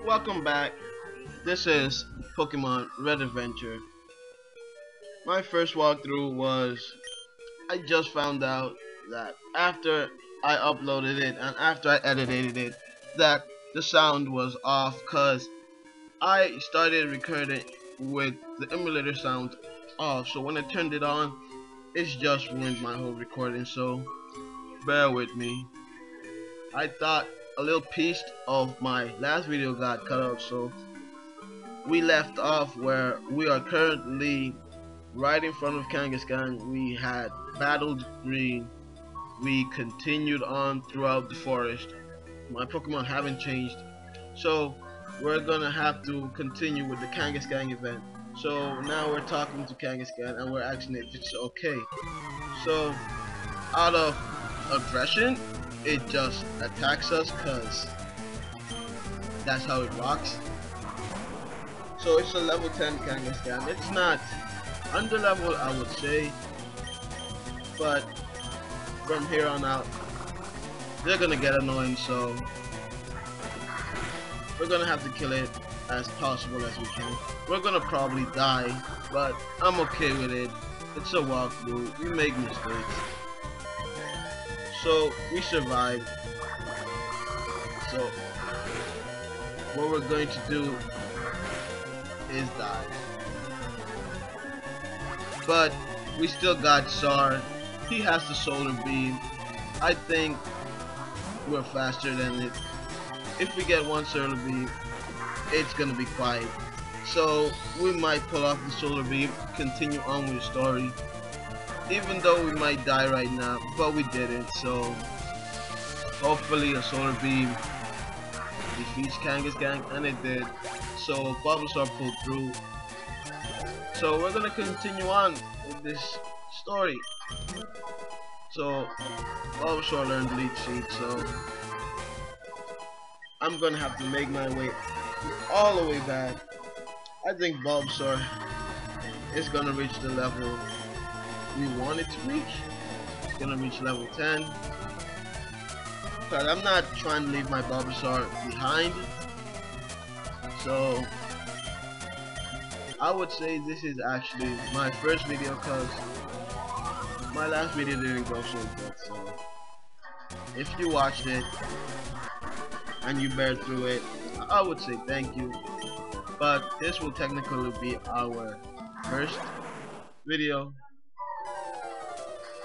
Welcome back. This is Pokemon Red Adventure. My first walkthrough was I just found out that after I uploaded it and after I edited it that the sound was off because I started recording with the emulator sound off, so when I turned it on it's just ruined my whole recording, so bear with me. I thought a little piece of my last video got cut out, so we left off where we are currently right in front of Kangaskhan. We had battled Green. We continued on throughout the forest. My Pokemon haven't changed, so we're gonna have to continue with the Kangaskhan event. So now we're talking to Kangaskhan and we're asking if it's okay. So out of aggression, it just attacks us cause that's how it rocks. So it's a level 10 Kangaskhan. It's not under level, I would say, but from here on out they're gonna get annoying, so we're gonna have to kill it as possible as we can. We're gonna probably die, but I'm okay with it. It's a walkthrough, we make mistakes, so we survived. So what we're going to do is die, but we still got Sar. He has the solar beam. I think we're faster than it. If we get one solar beam, it's gonna be quiet, so we might pull off the solar beam, continue on with the story, even though we might die right now, but we didn't. So hopefully a solar beam defeats Kangaskhan, and it did. So Bulbasaur pulled through. So we're gonna continue on with this story. So Bulbasaur learned Leech Seed, so I'm gonna have to make my way all the way back. I think Bulbasaur is gonna reach the level we want it to reach. It's gonna reach level 10. But I'm not trying to leave my Bulbasaur behind. So I would say this is actually my first video because my last video didn't go so good. So if you watched it and you bear through it, I would say thank you. But this will technically be our first video.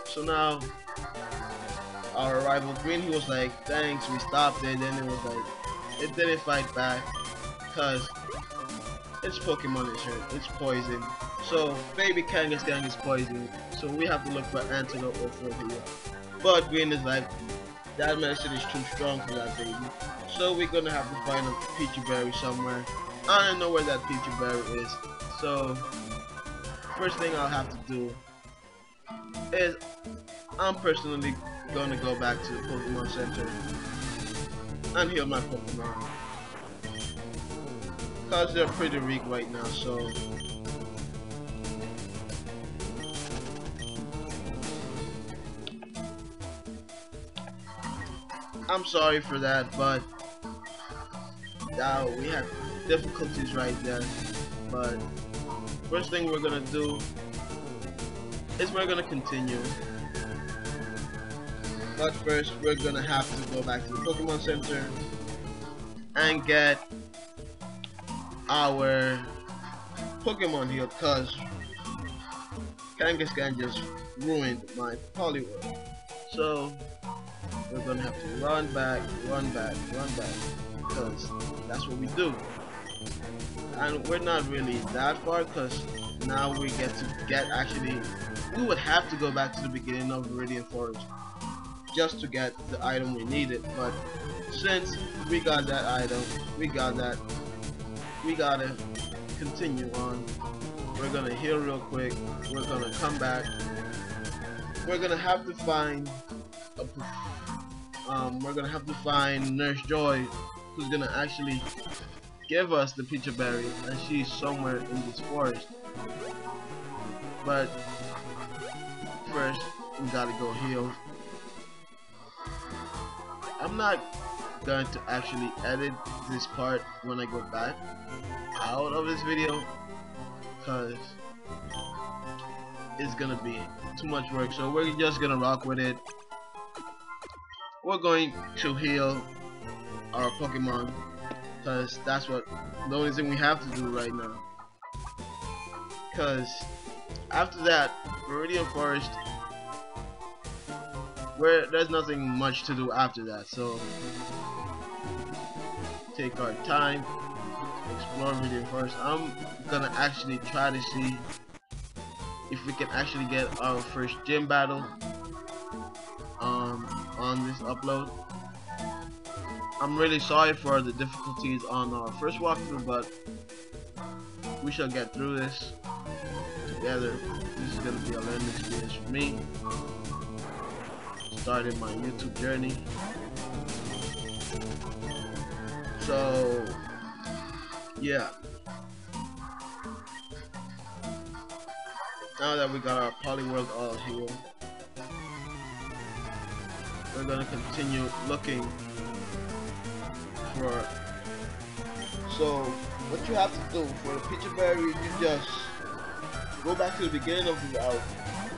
So now our rival Green, he was like, thanks, we stopped it. Then it was like, it didn't fight back because its Pokemon is hurt, it's poison. So baby Kangaskhan is poison, so we have to look for antidote or for heal. But Green is like, that medicine is too strong for that baby, so we're gonna have to find a Peachy Berry somewhere. I don't know where that Peachy Berry is, so first thing I'll have to do is I'm personally gonna go back to the Pokemon Center and heal my Pokemon because they're pretty weak right now. So I'm sorry for that, but we had difficulties right there. But first thing we're gonna do is we're gonna continue. But first we're gonna have to go back to the Pokemon Center and get our Pokemon healed because Kangaskhan just ruined my Poliwhirl. So we're gonna have to run back, because that's what we do. And we're not really that far because now we actually, we would have to go back to the beginning of Viridian Forest just to get the item we needed. But since we got that item, we gotta continue on. We're gonna heal real quick. We're gonna come back. We're gonna have to find Nurse Joy, who's gonna actually give us the Peachy Berry, and she's somewhere in this forest. But first we gotta go heal. I'm not going to actually edit this part when I go back out of this video, because it's gonna be too much work. So we're just gonna rock with it. We're going to heal our Pokemon, because that's what the only thing we have to do right now. Because after that, Viridian Forest, where there's nothing much to do after that. So take our time, explore Viridian Forest. I'm gonna actually try to see if we can actually get our first gym battle on this upload. I'm really sorry for the difficulties on our first walkthrough, but we shall get through this together. This is gonna be a learning experience for me, starting my YouTube journey. So yeah, now that we got our Poliwhirl all here, we're gonna continue looking for. So what you have to do for the Picture Berry, you just go back to the beginning of the route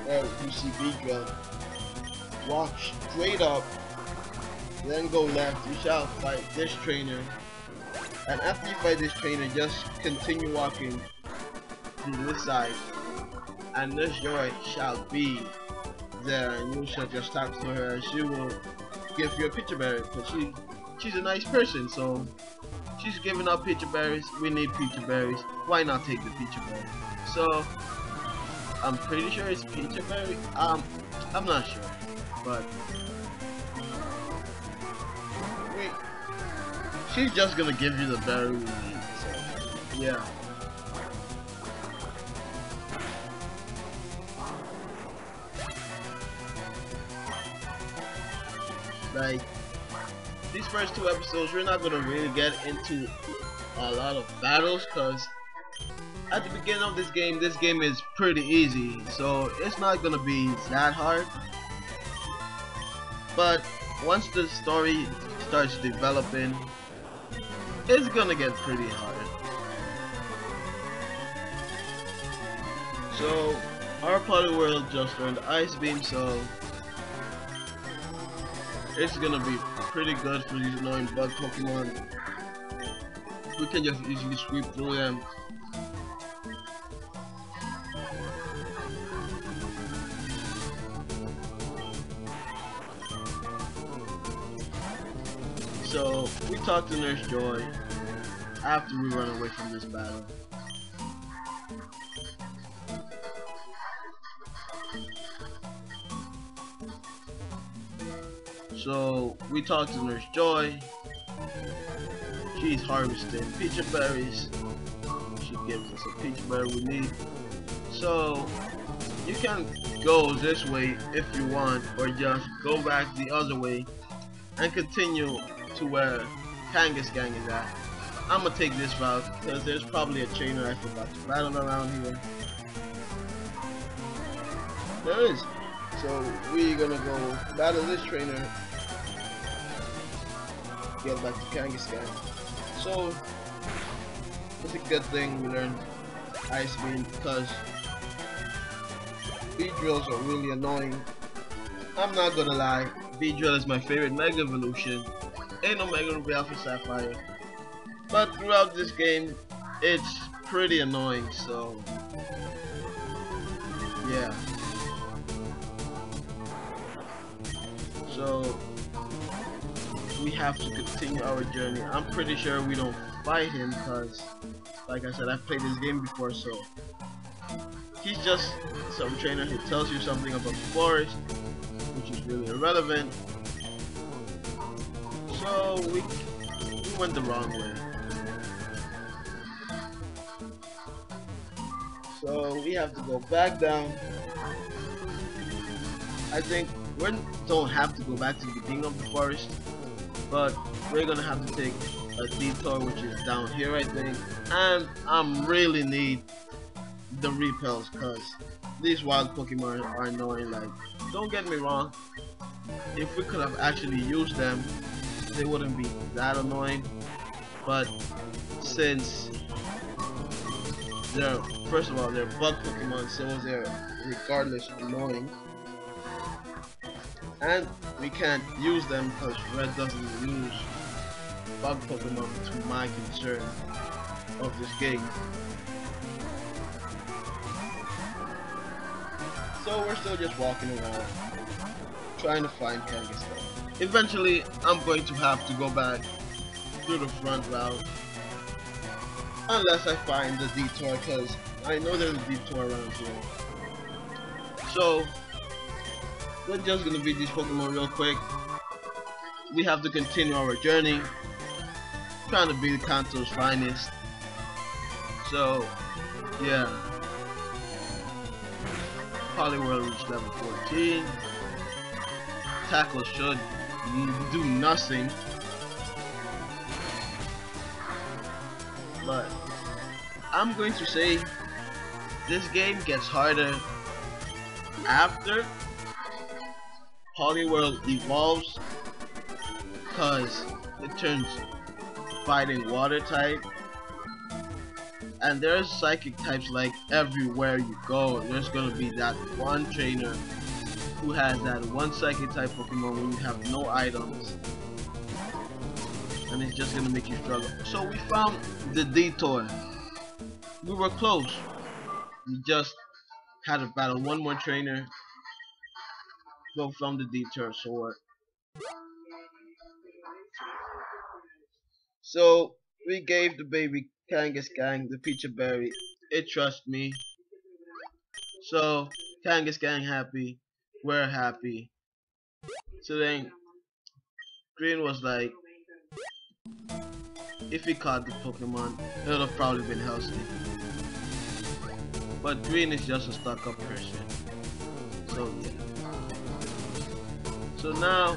where you see Beedrill. Walk straight up, then go left. You shall fight this trainer, and after you fight this trainer, just continue walking to this side, and this Joy shall be there, and you shall just talk to her, and she will give you a Picture Berry, because she's a nice person. So she's giving out Picture Berries. We need Picture Berries. Why not take the Picture Berry? So I'm pretty sure it's Picture Berry. I'm not sure, but she's just gonna give you the berry we need. So yeah. Like, these first 2 episodes, we're not gonna really get into a lot of battles, because at the beginning of this game is pretty easy, so it's not gonna be that hard. But once the story starts developing, it's gonna get pretty hard. So our Poliwhirl just learned Ice Beam, so it's gonna be pretty good for these annoying bug Pokemon. We can just easily sweep through them. So we talked to Nurse Joy after we run away from this battle. So we talked to Nurse Joy. She's harvesting Picture Berries. She gives us a Picture Berry we need. So you can go this way if you want, or just go back the other way and continue to where Kangaskhan is at. I'm gonna take this route because there's probably a trainer I forgot to battle around here. There is. So we're gonna go battle this trainer, get back to Kangaskhan. So it's a good thing we learned Ice Beam, because Beedrills are really annoying. I'm not gonna lie, Beedrill is my favorite Mega Evolution. Ain't no Mega Ruby Alpha Sapphire, but throughout this game it's pretty annoying, so yeah. So we have to continue our journey. I'm pretty sure we don't fight him, because like I said, I've played this game before, so he's just some trainer who tells you something about the forest, which is really irrelevant. So we went the wrong way. So we have to go back down. I think we don't have to go back to the beginning of the forest, but we're gonna have to take a detour, which is down here, I think. And I really need the repels, because these wild Pokemon are annoying. Like, don't get me wrong, if we could have actually used them they wouldn't be that annoying. But since they're, first of all, they're bug Pokemon, so they're regardless annoying. And we can't use them because Red doesn't use bug Pokemon, to my concern of this game. So we're still just walking around, trying to find Kangaskhan. Eventually, I'm going to have to go back through the front route, unless I find the detour, because I know there's a detour around here. So, we're just gonna beat these Pokemon real quick. We have to continue our journey, trying to be the Kanto's finest. So, yeah. Poliwhirl reached level 14. Tackle should do nothing. But I'm going to say this game gets harder after Poliwhirl evolves, because it turns fighting water type, and there's psychic types like everywhere you go. There's gonna be that one trainer who has that one psychic type Pokemon when you have no items, and it's just gonna make you struggle. So we found the detour. We were close. We just had to battle one more trainer, go from the detour sword. So we gave the baby Kangaskhan the Peach Berry. It trusts me. So Kangaskhan happy, we're happy. So then Green was like, if he caught the Pokemon, it would have probably been healthy. But Green is just a stuck up person. So yeah. So now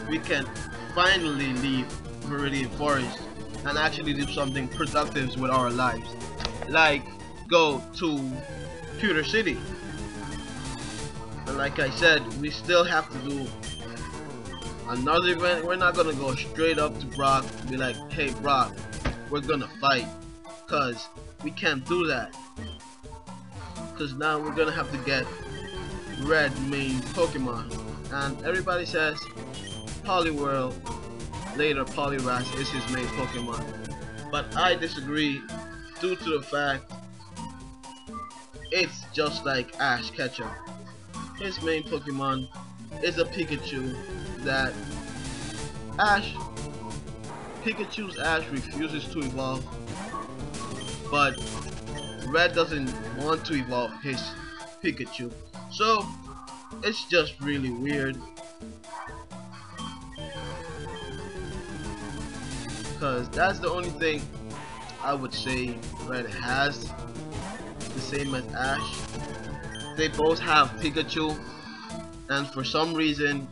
we can finally leave Viridian Forest and actually do something productive with our lives. Like go to Pewter City. And like I said, we still have to do another event. We're not gonna go straight up to Brock and be like, hey Brock, we're gonna fight, cause we can't do that, cause now we're gonna have to get Red main Pokemon, and everybody says Poliwhirl, later Poliwrath, is his main Pokemon, but I disagree due to the fact it's just like Ash Ketchum. His main Pokemon is a Pikachu that Pikachu's Ash refuses to evolve, but Red doesn't want to evolve his Pikachu. So it's just really weird, because that's the only thing I would say Red has the same as Ash. They both have Pikachu, and for some reason,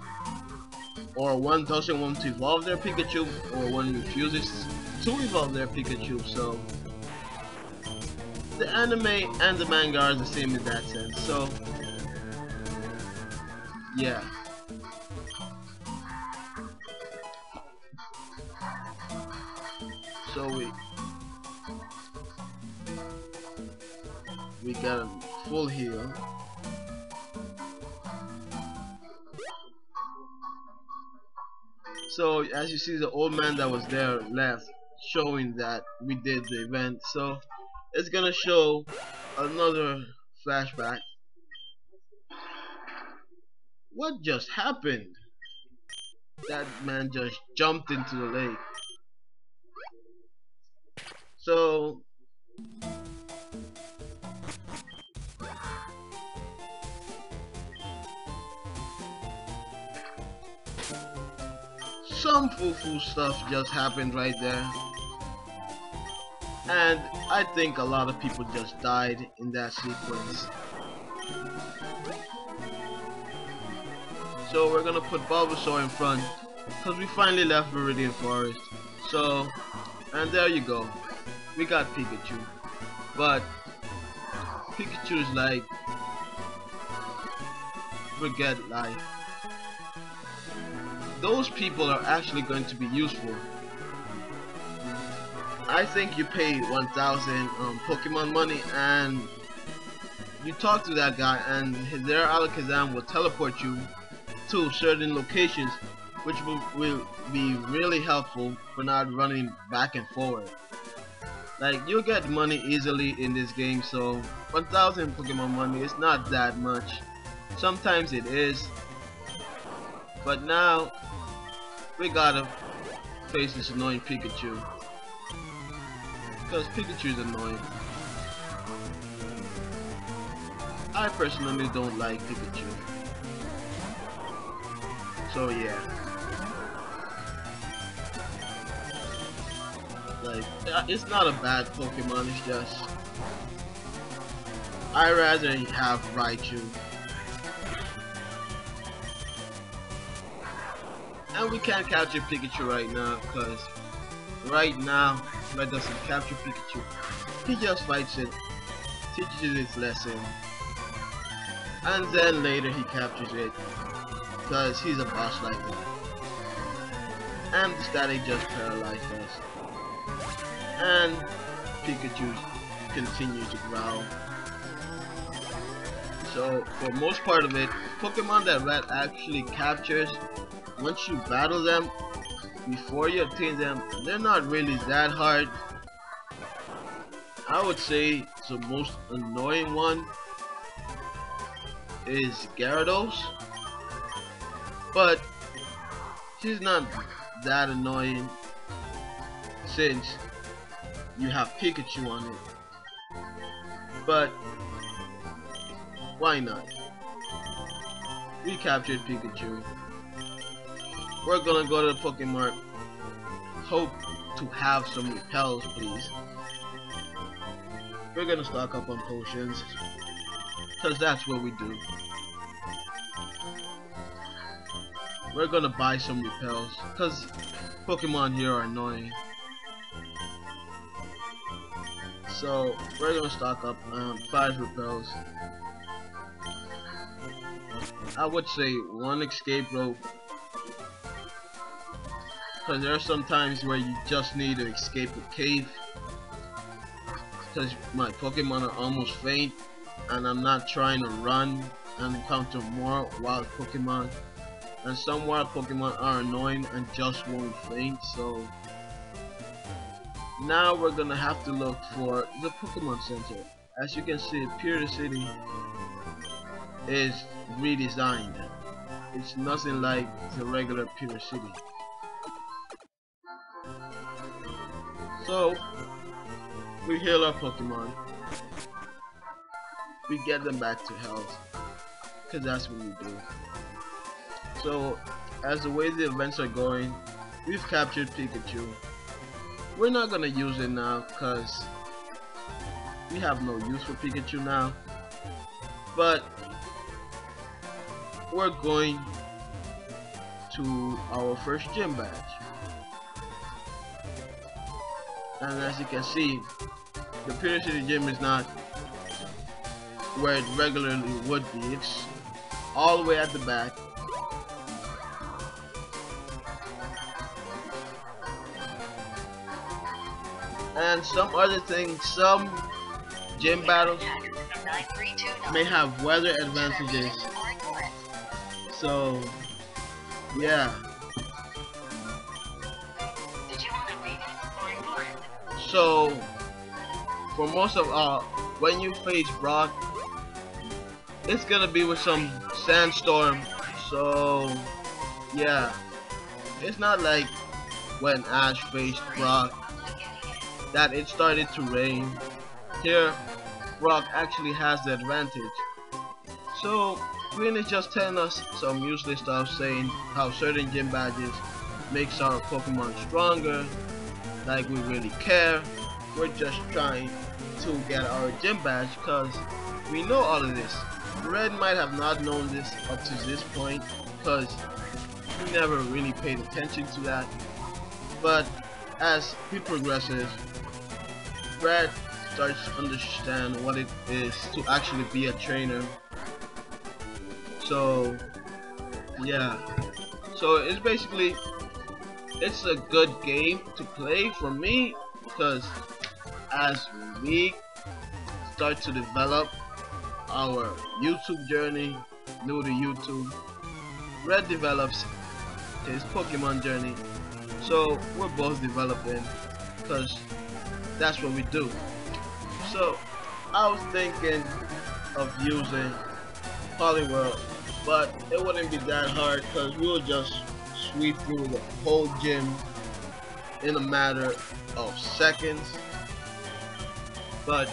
or one doesn't want to evolve their Pikachu, or one refuses to evolve their Pikachu. So the anime and the manga are the same in that sense. So yeah. So we got a full heal. So as you see, the old man that was there left, showing that we did the event. So it's gonna show another flashback. What just happened? That man just jumped into the lake. So some foo-foo stuff just happened right there, and I think a lot of people just died in that sequence. So we're gonna put Bulbasaur in front, because we finally left Viridian Forest. So, and there you go, we got Pikachu. But Pikachu is like, forget life. those people are actually going to be useful. I think you pay 1,000 Pokemon money and you talk to that guy, and their Alakazam will teleport you to certain locations, which will be really helpful for not running back and forward. Like, you'll get money easily in this game, so 1,000 Pokemon money is not that much. Sometimes it is, but now we gotta face this annoying Pikachu, because Pikachu is annoying. I personally don't like Pikachu, so yeah. Like, it's not a bad Pokemon, it's just I rather have Raichu. And we can't capture Pikachu right now, because right now Red doesn't capture Pikachu. He just fights it, teaches it its lesson, and then later he captures it, because he's a boss like that. And the static just paralyzed us. And Pikachu continues to growl. So for most part of it, Pokemon that Red actually captures, once you battle them, before you obtain them, they're not really that hard. I would say the most annoying one is Gyarados, but she's not that annoying since you have Pikachu on it. But why not? We captured Pikachu. We're gonna go to the Pokemon. Hope to have some repels, please. We're gonna stock up on potions, cause that's what we do. We're gonna buy some repels, cause Pokemon here are annoying. So we're gonna stock up 5 repels. I would say 1 escape rope, because there are some times where you just need to escape a cave, because my Pokemon are almost faint and I'm not trying to run and encounter more wild Pokemon, and some wild Pokemon are annoying and just won't faint. So now we're gonna have to look for the Pokemon Center. As you can see, Pure City is redesigned. It's nothing like the regular Pure City. So we heal our Pokemon, we get them back to health, because that's what we do. So as the way the events are going, we've captured Pikachu. We're not gonna use it now because we have no use for Pikachu now, but we're going to our first gym badge. And as you can see, the Pure City gym is not where it regularly would be. It's all the way at the back. And some other things, some gym battles may have weather advantages. So yeah. So for most of when you face Brock, it's gonna be with some sandstorm. So yeah, it's not like when Ash faced Brock that it started to rain. Here Brock actually has the advantage. So Green is just telling us some useless stuff, saying how certain gym badges makes our Pokemon stronger, like we really care. We're just trying to get our gym badge because we know all of this. Red might have not known this up to this point because he never really paid attention to that, but as he progresses, Red starts to understand what it is to actually be a trainer. So yeah, So it's basically, it's a good game to play for me, because as we start to develop our YouTube journey, new to YouTube, Red develops his Pokemon journey. So we're both developing, because that's what we do. So I was thinking of using Poliwhirl, but it wouldn't be that hard, because we'll just sweep through the whole gym in a matter of seconds. But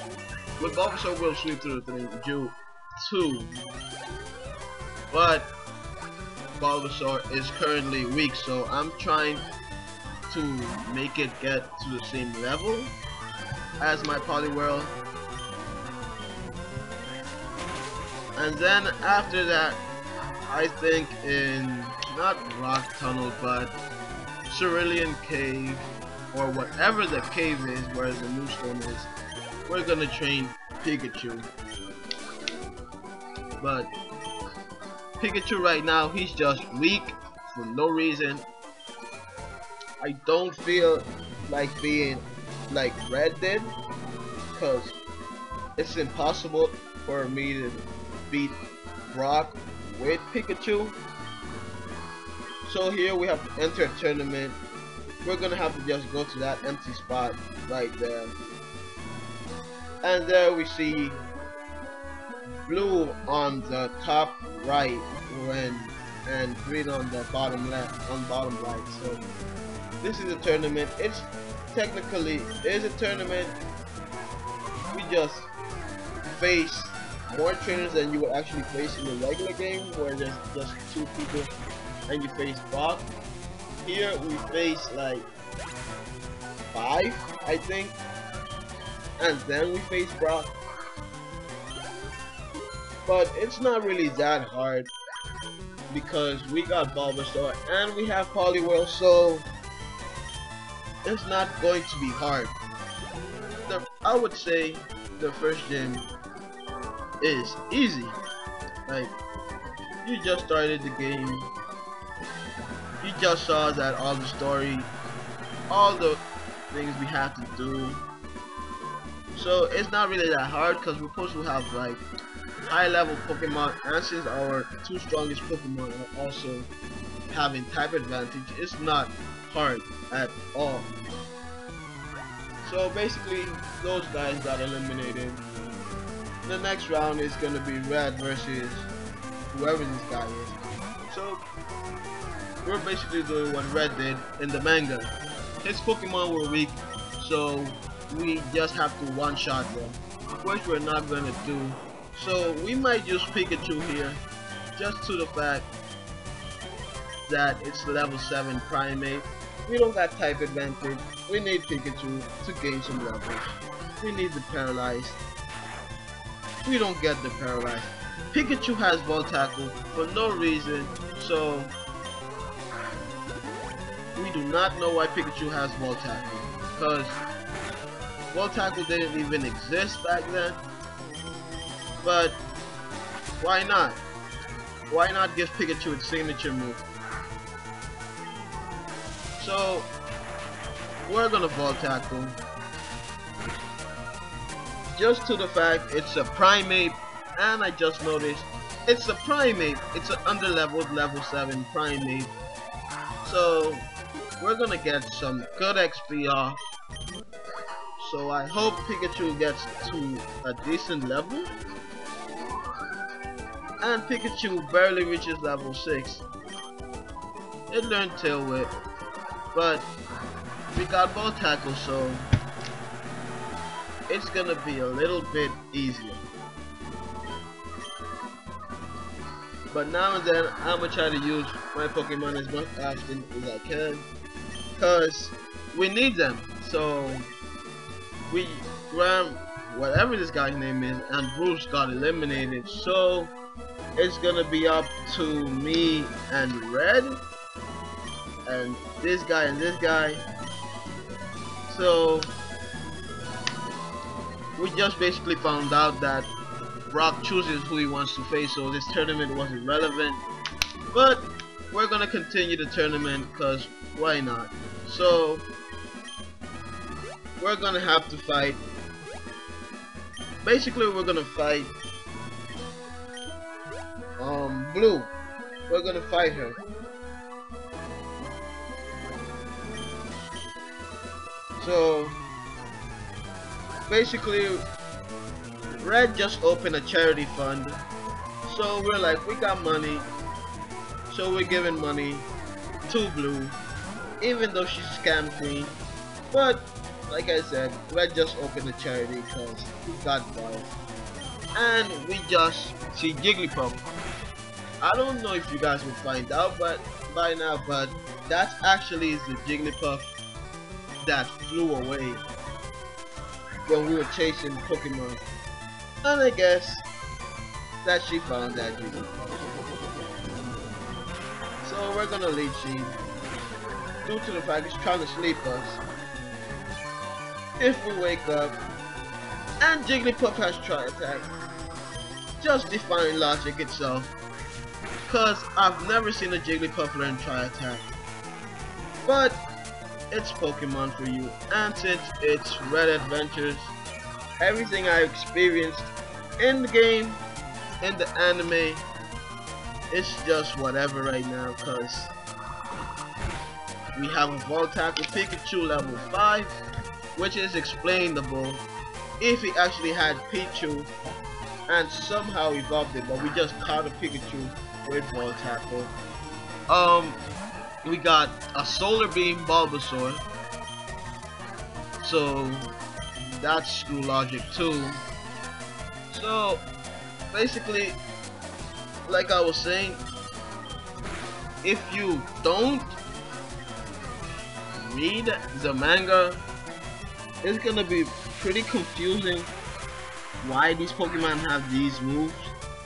with Bulbasaur, we'll sweep through the thing too. But Bulbasaur is currently weak, so I'm trying to make it get to the same level as my Poliwhirl. And then after that, I think in, not Rock Tunnel, but Cerulean Cave, or whatever the cave is where the new storm is, we're gonna train Pikachu. But Pikachu right now, he's just weak for no reason. I don't feel like being like Red did, because it's impossible for me to beat Brock with Pikachu. So here we have to enter a tournament. We're gonna have to just go to that empty spot right there, and there we see blue on the top right and green on the bottom left, on bottom right. So this is a tournament. It's technically is a tournament. We just face more trainers than you would actually face in the regular game, where there's just 2 people and you face Brock. Here we face like 5, I think, and then we face Brock. But it's not really that hard, because we got Bulbasaur and we have Poliwhirl, so it's not going to be hard. I would say the first gym is easy. Like, you just started the game, you just saw that all the story, all the things we have to do. So it's not really that hard, because we're supposed to have like high level Pokemon, and since our 2 strongest Pokemon are also having type advantage, it's not hard at all. So basically, those guys got eliminated. The next round is gonna be Red versus whoever this guy is. So we're basically doing what Red did in the manga. His Pokemon were weak, so we just have to one-shot them, which we're not gonna do. So we might use Pikachu here, just to the fact that it's level 7 Primate. We don't got type advantage. We need Pikachu to gain some levels. We need the Paralyzed. We don't get the Paralyzed. Pikachu has Volt Tackle for no reason, so we do not know why Pikachu has Volt Tackle, because Volt Tackle didn't even exist back then. But why not? Why not give Pikachu its signature move? So we're gonna Volt Tackle, just to the fact it's a Primate, and I just noticed it's a Primate. It's an underleveled level 7 Primate. So we're gonna get some good XP off. So I hope Pikachu gets to a decent level. And Pikachu barely reaches level 6. It learned Tail Whip, but we got Volt Tackle, so it's gonna be a little bit easier. But now and then, I'm gonna try to use my Pokemon as much often as I can, cause we need them. So we Graham, whatever this guy's name is, and Bruce got eliminated. So it's gonna be up to me and Red, and this guy and this guy. So we just basically found out that Brock chooses who he wants to face, so this tournament wasn't relevant. But we're gonna continue the tournament because why not? So we're gonna have to fight. Basically, we're gonna fight Blue. We're gonna fight her. So basically, Red just opened a charity fund. So we're like, we got money. So we're giving money to Blue, even though she's scam queen. But like I said, Red just opened a charity because he got balls. And we just see Jigglypuff. I don't know if you guys will find out but by now, but that actually is the Jigglypuff that flew away when we were chasing Pokemon. And I guess that she found that Jigglypuff. So we're gonna lead Sheen due to the fact he's trying to sleep us. If we wake up and Jigglypuff has Tri-Attack, just defying logic itself. Cause I've never seen a Jigglypuff learn Tri-Attack. But it's Pokemon for you, and since it's Red Adventures, everything I experienced in the game, in the anime, it's just whatever right now, cause we have a Voltap with Pikachu level 5, which is explainable if he actually had Pichu and somehow evolved it, but we just caught a Pikachu with Voltap. We got a Solar Beam Bulbasaur, so that's screw logic too. So basically, like I was saying, if you don't read the manga, it's gonna be pretty confusing why these Pokemon have these moves,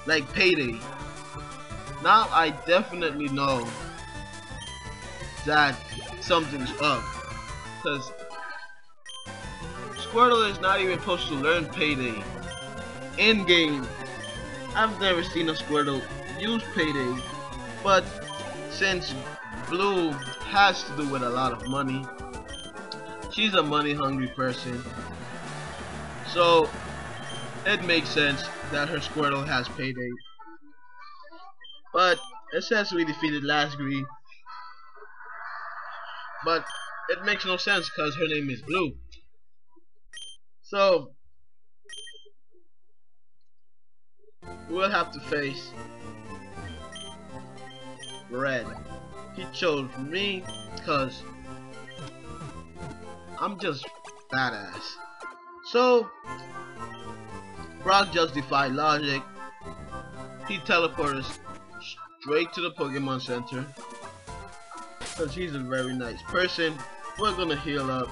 like Payday. Now I definitely know that something's up, because Squirtle is not even supposed to learn Payday in game. I've never seen a Squirtle use Payday, but since Blue has to do with a lot of money, she's a money hungry person, so it makes sense that her Squirtle has Payday. But it says we defeated Lasgri, but it makes no sense because her name is Blue. So we'll have to face Red. He chose me because I'm just badass. So Brock just defied logic. He teleported us straight to the Pokemon Center because he's a very nice person. We're gonna heal up.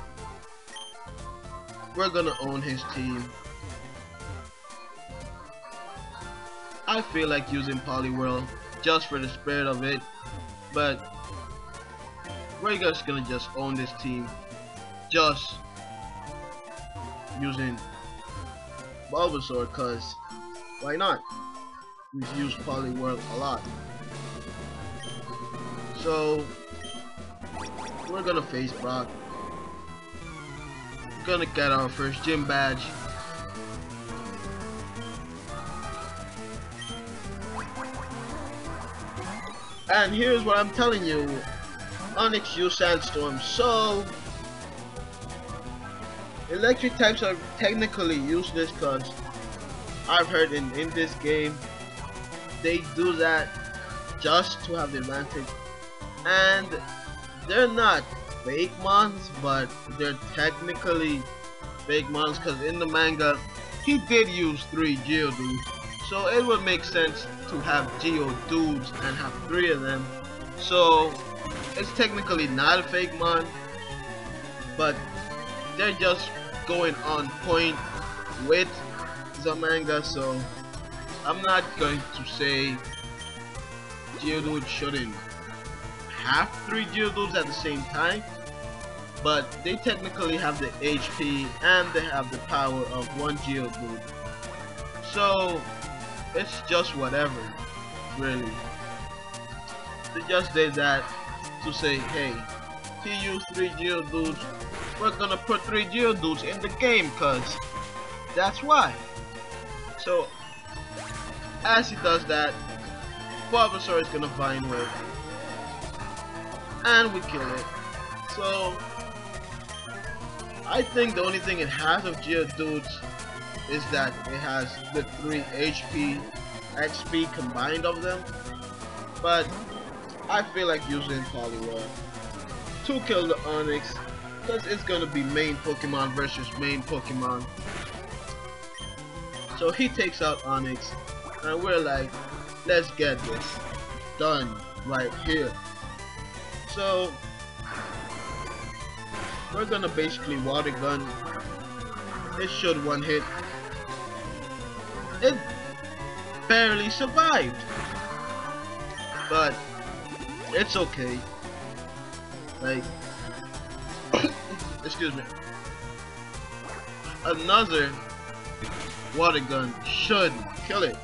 We're gonna own his team. I feel like using Poliwhirl just for the spirit of it, but we're just gonna own this team just using Bulbasaur, cause why not? We've used Poliwhirl a lot. So we're gonna face Brock. We're gonna get our first gym badge. And here's what I'm telling you. Onyx used Sandstorm, so electric types are technically useless because I've heard in this game they do that just to have the advantage, and they're not fake mons, but they're technically fake mons because in the manga he did use 3 Geodudes, so it would make sense to have Geodudes and have 3 of them. So it's technically not a fake mon, but they're just going on point with the manga, so I'm not going to say Geodude shouldn't have 3 Geodudes at the same time, but they technically have the HP and they have the power of 1 Geodude, so it's just whatever, really. They just did that to say, hey, he used 3 Geodudes, we're gonna put 3 Geodudes in the game, cause that's why. So as he does that, Bulbasaur is gonna vine whip, and we kill it. So I think the only thing it has of Geodudes is that it has the 3 HP, XP combined of them. But I feel like using Poliwag to kill the Onix, because it's gonna be main Pokemon versus main Pokemon. So he takes out Onix, and we're like, let's get this done right here. So we're gonna basically water gun. It should one hit. It barely survived, but it's okay. Like, excuse me. Another water gun should kill it.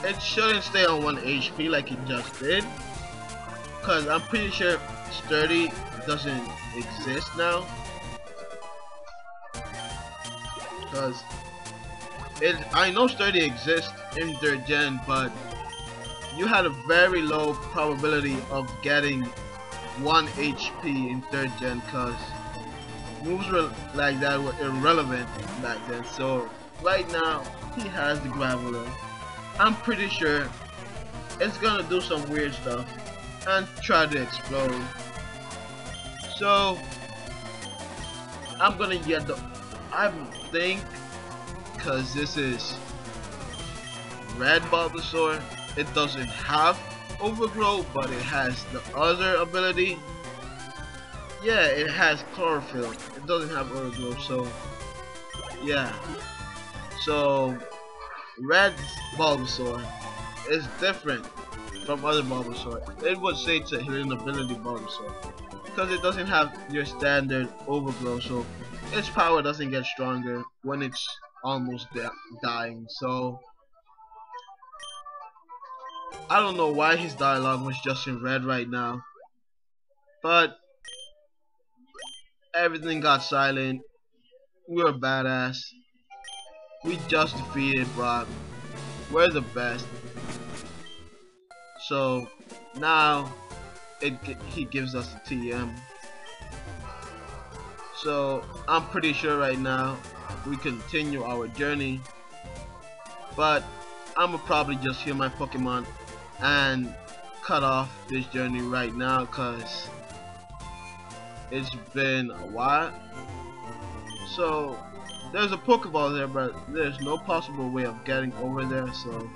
It shouldn't stay on 1 HP like it just did, cause I'm pretty sure Sturdy doesn't exist now. Cause I know Sturdy exists in 3rd gen, but you had a very low probability of getting 1 HP in 3rd gen, cause moves like that were irrelevant back then. So right now he has the Graveler. I'm pretty sure it's gonna do some weird stuff and try to explode. So I'm gonna get the, I think, cause this is red Bulbasaur, it doesn't have Overgrow, but it has the other ability. Yeah, it has Chlorophyll. It doesn't have Overgrow, so yeah. So red Bulbasaur is different from other Bulbasaur. It would say it's a hidden ability Bulbasaur, because it doesn't have your standard Overgrow, so its power doesn't get stronger when it's almost dying. So I don't know why his dialogue was just in red right now, but everything got silent. We're badass. We just defeated Brock. We're the best. So now he gives us a TM. So I'm pretty sure right now we continue our journey, but I'ma probably just heal my Pokemon and cut off this journey right now, cause it's been a while. So there's a Pokeball there, but there's no possible way of getting over there. So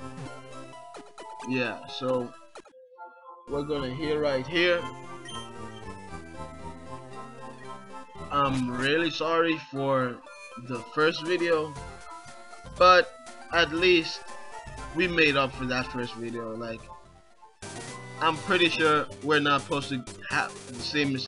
yeah, so we're gonna heal right here. I'm really sorry for the first video, but at least we made up for that first video. Like, I'm pretty sure we're not supposed to have the same